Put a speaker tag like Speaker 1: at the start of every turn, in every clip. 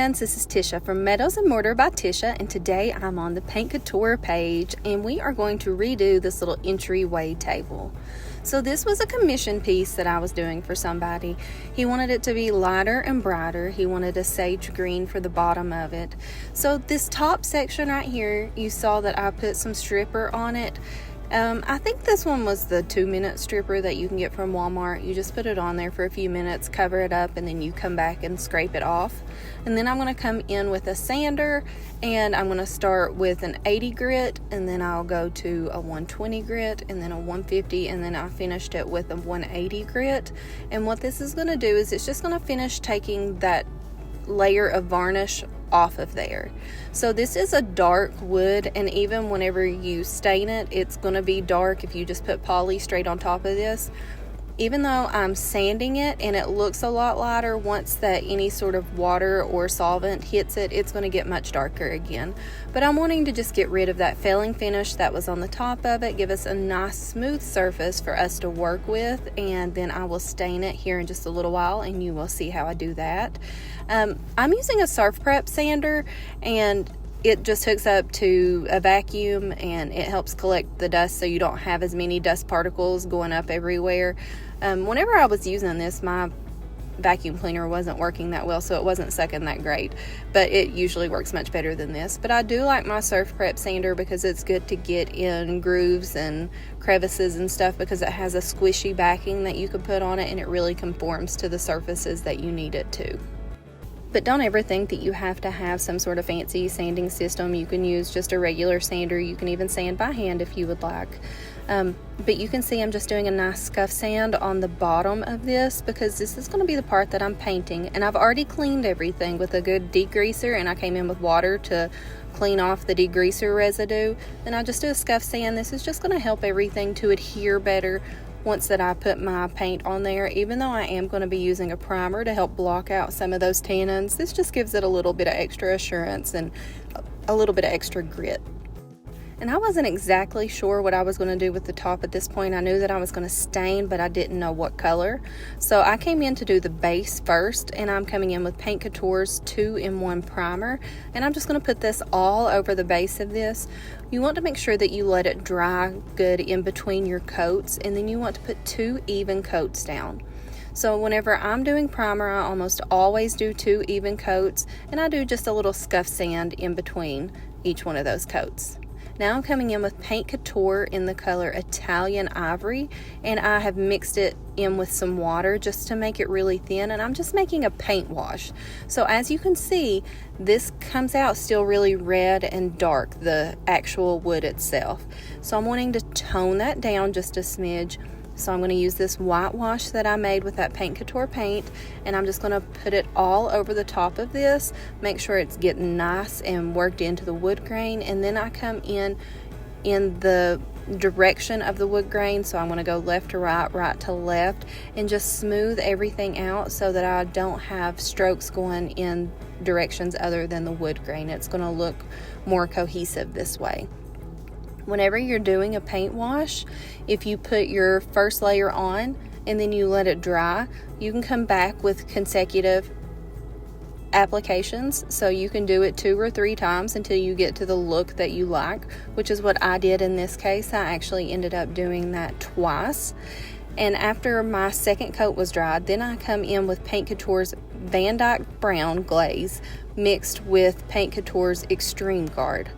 Speaker 1: friends, this is Tisha from Meadows and Mortar by Tisha, and today I'm on the Paint Couture page and we are going to redo this little entryway table. So this was a commission piece that I was doing for somebody. He wanted it to be lighter and brighter. He wanted a sage green for the bottom of it. So this top section right here, you saw that I put some stripper on it. I think this one was the 2-minute stripper that you can get from Walmart. You just put it on there for a few minutes, cover it up, and then you come back and scrape it off. And then I'm going to come in with a sander, and I'm going to start with an 80 grit, and then I'll go to a 120 grit, and then a 150, and then I finished it with a 180 grit. And what this is going to do is it's just going to finish taking that layer of varnish off of there. So this is a dark wood, and even whenever you stain it, it's going to be dark if you just put poly straight on top of this. Even though I'm sanding it and it looks a lot lighter, once that any sort of water or solvent hits it, it's going to get much darker again. But I'm wanting to just get rid of that failing finish that was on the top of it, give us a nice smooth surface for us to work with, and then I will stain it here in just a little while and you will see how I do that. I'm using a surf prep sander, and it just hooks up to a vacuum and it helps collect the dust so you don't have as many dust particles going up everywhere. Whenever I was using this, my vacuum cleaner wasn't working that well, so it wasn't sucking that great, but it usually works much better than this. But I do like my surf prep sander because it's good to get in grooves and crevices and stuff, because it has a squishy backing that you can put on it and it really conforms to the surfaces that you need it to. But don't ever think that you have to have some sort of fancy sanding system. You can use just a regular sander. You can even sand by hand if you would like. But you can see I'm just doing a nice scuff sand on the bottom of this, because this is going to be the part that I'm painting. And I've already cleaned everything with a good degreaser, and I came in with water to clean off the degreaser residue. And I just do a scuff sand. This is just going to help everything to adhere better once that I put my paint on there. Even though I am going to be using a primer to help block out some of those tannins, this just gives it a little bit of extra assurance and a little bit of extra grit. And I wasn't exactly sure what I was going to do with the top at this point. I knew that I was going to stain, but I didn't know what color. So I came in to do the base first, and I'm coming in with Paint Couture's 2-in-1 primer, and I'm just going to put this all over the base of this. You want to make sure that you let it dry good in between your coats, and then you want to put 2 even coats down. So whenever I'm doing primer, I almost always do 2 even coats, and I do just a little scuff sand in between each one of those coats. Now I'm coming in with Paint Couture in the color Italian Ivory, and I have mixed it in with some water just to make it really thin, and I'm just making a paint wash. So as you can see, this comes out still really red and dark, the actual wood itself. So I'm wanting to tone that down just a smidge. So I'm going to use this whitewash that I made with that Paint Couture paint, and I'm just going to put it all over the top of this, make sure it's getting nice and worked into the wood grain, and then I come in the direction of the wood grain. So I'm going to go left to right, right to left, and just smooth everything out so that I don't have strokes going in directions other than the wood grain. It's going to look more cohesive this way. Whenever you're doing a paint wash, if you put your first layer on and then you let it dry, you can come back with consecutive applications. So you can do it 2 or 3 times until you get to the look that you like, which is what I did in this case. I actually ended up doing that twice. And after my second coat was dried, then I come in with Paint Couture's Van Dyke Brown glaze mixed with Paint Couture's Extreme Guard.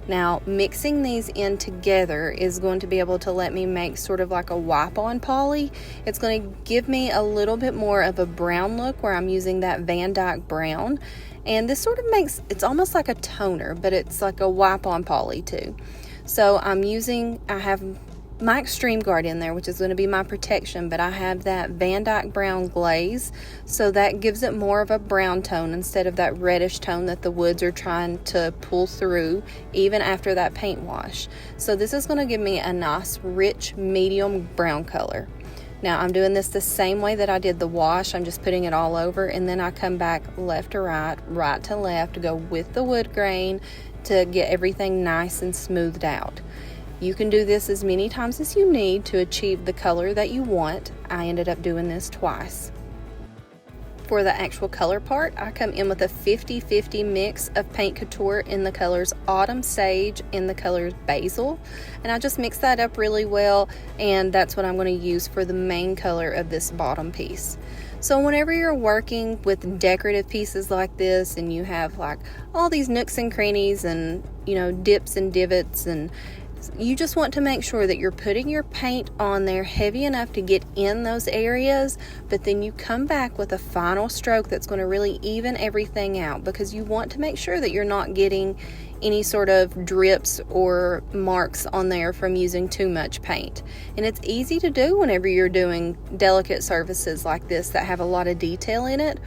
Speaker 1: Now, mixing these in together is going to be able to let me make sort of like a wipe-on poly. It's going to give me a little bit more of a brown look where I'm using that Van Dyke Brown. And this sort of makes, it's almost like a toner, but it's like a wipe-on poly too. So I have my Extreme Guard in there, which is going to be my protection, but I have that Van Dyke Brown glaze, so that gives it more of a brown tone instead of that reddish tone that the woods are trying to pull through even after that paint wash. So this is going to give me a nice rich medium brown color. Now I'm doing this the same way that I did the wash. I'm just putting it all over, and then I come back left to right, right to left to go with the wood grain to get everything nice and smoothed out. You can do this as many times as you need to achieve the color that you want. I ended up doing this twice. For the actual color part, I come in with a 50-50 mix of Paint Couture in the colors Autumn Sage and the colors Basil. And I just mix that up really well, and that's what I'm going to use for the main color of this bottom piece. So whenever you're working with decorative pieces like this and you have like all these nooks and crannies and, you know, dips and divots, and you just want to make sure that you're putting your paint on there heavy enough to get in those areas, but then you come back with a final stroke that's going to really even everything out, because you want to make sure that you're not getting any sort of drips or marks on there from using too much paint. And it's easy to do whenever you're doing delicate surfaces like this that have a lot of detail in it.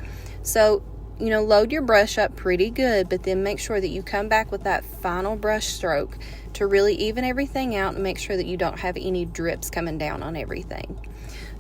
Speaker 1: So, you know, load your brush up pretty good, but then make sure that you come back with that final brush stroke to really even everything out and make sure that you don't have any drips coming down on everything.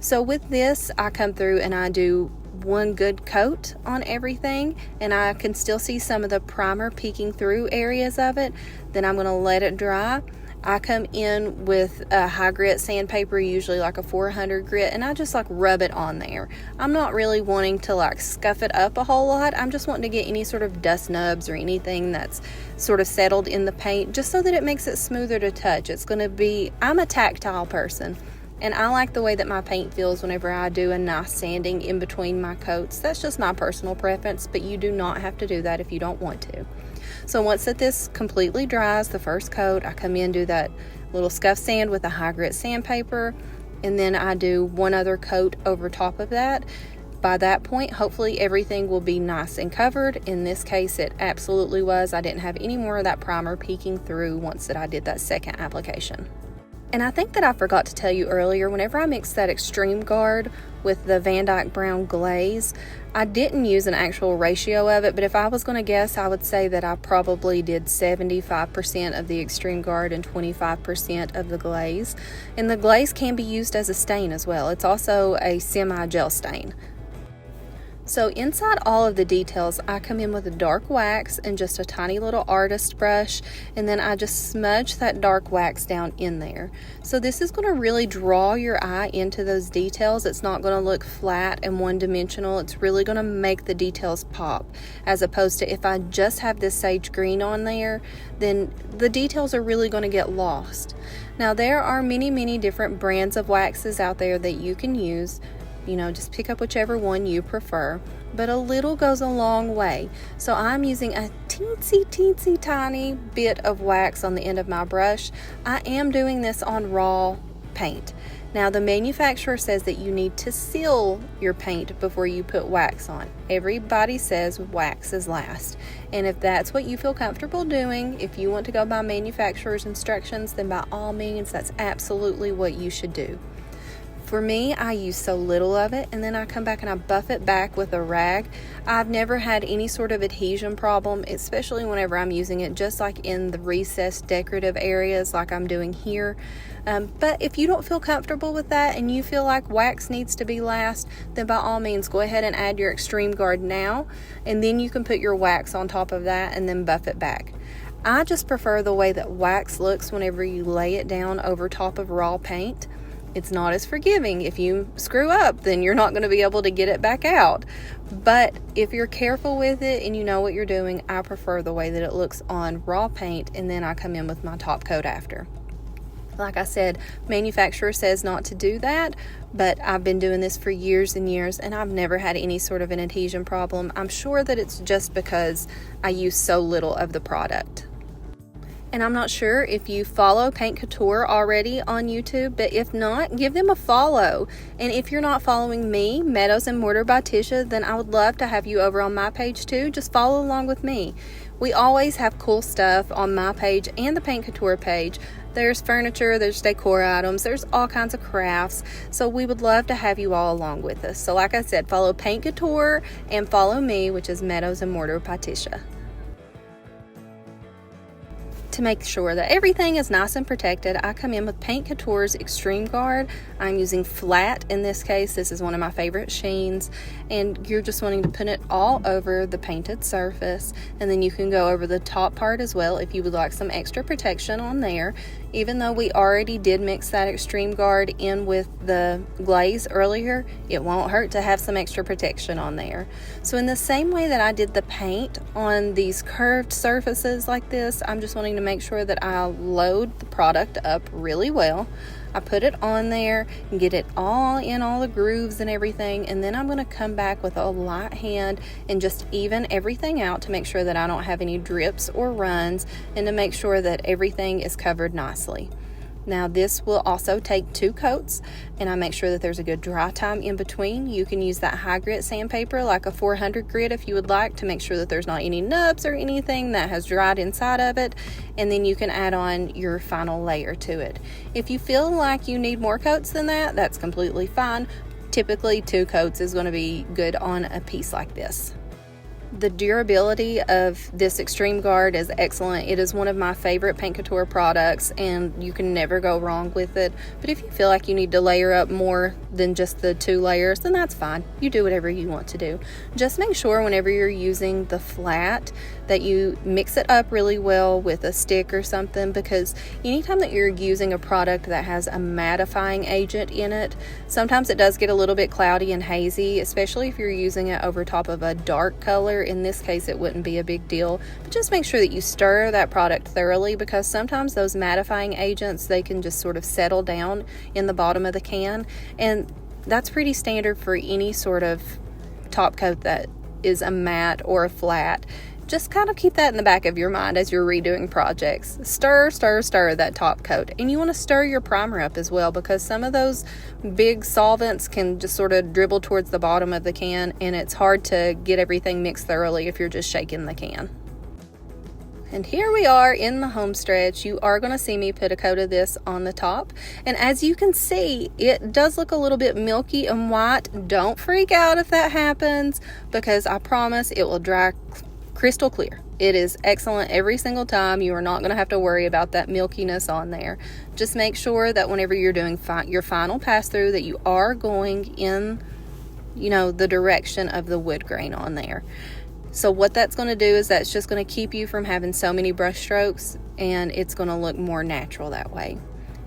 Speaker 1: So with this, I come through and I do one good coat on everything, and I can still see some of the primer peeking through areas of it. Then I'm going to let it dry. I come in with a high grit sandpaper, usually like a 400 grit, and I just like rub it on there. I'm not really wanting to like scuff it up a whole lot. I'm just wanting to get any sort of dust nubs or anything that's sort of settled in the paint, just so that it makes it smoother to touch. It's going to be, I'm a tactile person, and I like the way that my paint feels whenever I do a nice sanding in between my coats. That's just my personal preference, but you do not have to do that if you don't want to. So once that this completely dries, the first coat, I come in, do that little scuff sand with a high grit sandpaper, and then I do one other coat over top of that. By that point, hopefully everything will be nice and covered. In this case, it absolutely was. I didn't have any more of that primer peeking through once that I did that second application. And I think that I forgot to tell you earlier, whenever I mixed that Extreme Guard with the Van Dyke Brown glaze, I didn't use an actual ratio of it, but if I was going to guess, I would say that I probably did 75% of the Extreme Guard and 25% of the glaze. And the glaze can be used as a stain as well. It's also a semi-gel stain. So inside all of the details, I come in with a dark wax and just a tiny little artist brush, and then I just smudge that dark wax down in there. So this is going to really draw your eye into those details. It's not going to look flat and one-dimensional. It's really going to make the details pop, as opposed to if I just have this sage green on there, then the details are really going to get lost. Now there are many different brands of waxes out there that you can use. You know, just pick up whichever one you prefer, but a little goes a long way. So I'm using a teensy tiny bit of wax on the end of my brush. I am doing this on raw paint. Now the manufacturer says that you need to seal your paint before you put wax on. Everybody says wax is last, and if that's what you feel comfortable doing, if you want to go by manufacturer's instructions, then by all means that's absolutely what you should do. For me, I use so little of it, and then I come back and I buff it back with a rag. I've never had any sort of adhesion problem, especially whenever I'm using it just like in the recessed decorative areas like I'm doing here. But if you don't feel comfortable with that and you feel like wax needs to be last, then by all means go ahead and add your Extreme Guard now, and then you can put your wax on top of that and then buff it back. I just prefer the way that wax looks whenever you lay it down over top of raw paint. It's not as forgiving. If you screw up, then you're not going to be able to get it back out. But if you're careful with it and you know what you're doing, I prefer the way that it looks on raw paint, and then I come in with my top coat after. Like I said, manufacturer says not to do that, but I've been doing this for years and years, and I've never had any sort of an adhesion problem. I'm sure that it's just because I use so little of the product. And I'm not sure if you follow Paint Couture already on YouTube, but if not, give them a follow. And if you're not following me, Meadows and Mortar by Tisha, then I would love to have you over on my page too. Just follow along with me. We always have cool stuff on my page and the Paint Couture page. There's furniture, there's decor items, there's all kinds of crafts. So we would love to have you all along with us. So like I said, follow Paint Couture and follow me, which is Meadows and Mortar by Tisha. To make sure that everything is nice and protected, I come in with Paint Couture's Extreme Guard. I'm using flat in this case. This is one of my favorite sheens, and you're just wanting to put it all over the painted surface, and then you can go over the top part as well if you would like some extra protection on there. Even though we already did mix that Extreme Guard in with the glaze earlier, it won't hurt to have some extra protection on there. So in the same way that I did the paint on these curved surfaces like this, I'm just wanting to make sure that I load the product up really well. I put it on there and get it all in all the grooves and everything, and then I'm going to come back with a light hand and just even everything out to make sure that I don't have any drips or runs, and to make sure that everything is covered nicely. Now this will also take 2 coats, and I make sure that there's a good dry time in between. You can use that high grit sandpaper like a 400 grit if you would like, to make sure that there's not any nubs or anything that has dried inside of it, and then you can add on your final layer to it. If you feel like you need more coats than that, that's completely fine. Typically 2 coats is going to be good on a piece like this. The durability of this Extreme Guard is excellent. It is one of my favorite Paint Couture products, and you can never go wrong with it. But if you feel like you need to layer up more than just the 2 layers, then that's fine. You do whatever you want to do. Just make sure whenever you're using the flat that you mix it up really well with a stick or something, because anytime that you're using a product that has a mattifying agent in it, sometimes it does get a little bit cloudy and hazy, especially if you're using it over top of a dark color. In this case, it wouldn't be a big deal, but just make sure that you stir that product thoroughly, because sometimes those mattifying agents, they can just sort of settle down in the bottom of the can, and that's pretty standard for any sort of top coat that is a matte or a flat. Just kind of keep that in the back of your mind as you're redoing projects. Stir that top coat. And you want to stir your primer up as well, because some of those big solvents can just sort of dribble towards the bottom of the can, and it's hard to get everything mixed thoroughly if you're just shaking the can. And here we are in the home stretch. You are going to see me put a coat of this on the top. And as you can see, it does look a little bit milky and white. Don't freak out if that happens, because I promise it will dry crystal clear. It is excellent every single time. You are not going to have to worry about that milkiness on there. Just make sure that whenever you're doing your final pass through, that you are going in, the direction of the wood grain on there. So what that's going to do is that's just going to keep you from having so many brush strokes, and it's going to look more natural that way.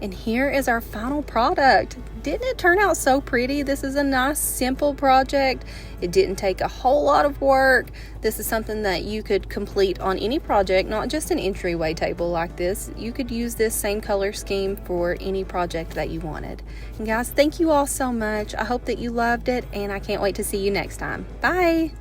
Speaker 1: And here is our final product. Didn't it turn out so pretty? This is a nice, simple project. It didn't take a whole lot of work. This is something that you could complete on any project, not just an entryway table like this. You could use this same color scheme for any project that you wanted. And guys, thank you all so much. I hope that you loved it, and I can't wait to see you next time. Bye.